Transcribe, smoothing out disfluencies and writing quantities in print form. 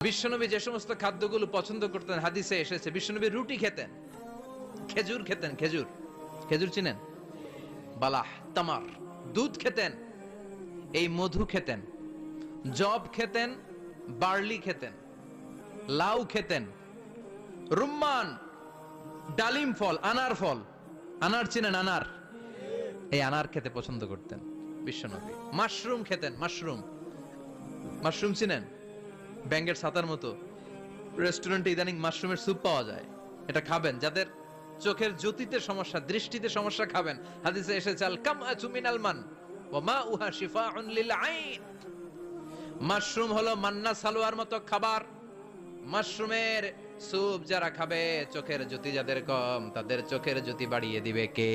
বিশ্বনবী যে সমস্ত খাদ্যগুলো পছন্দ করতেন হাদিসে এসেছে, বিশ্বনবী রুটি খেতেন, খেজুর খেতেন, খেজুর, খেজুর চিনেন, বালাহ, তামার, দুধ খেতেন, এই মধু খেতেন, জব খেতেন, বার্লি খেতেন, লাউ খেতেন, রুম্মান, ডালিম ফল, আনার ফল, আনার চিনেন, আনার, এই আনার খেতে পছন্দ করতেন বিশ্বনবী। মাশরুম খেতেন, মাশরুম, মাশরুম চিনেন, ব্যাঙ্গের ছাতার মতো, রেস্টুরেন্টে ইদানিং মাশরুমের স্যুপ পাওয়া যায়, এটা খাবেন। যাদের চোখের জ্যোতিতে সমস্যা, দৃষ্টিতে সমস্যা, খাবেন। হাদিসে এসেছে আল কামআতু মিনাল মান ওয়া মাউহা শিফাউন লিল আইন। মাশরুম হলো মান্না সালোয়ার মতো খাবার। মাশরুমের স্যুপ যারা খাবে, চোখের জ্যোতি যাদের কম, তাদের চোখের জ্যোতি বাড়িয়ে দিবে কে?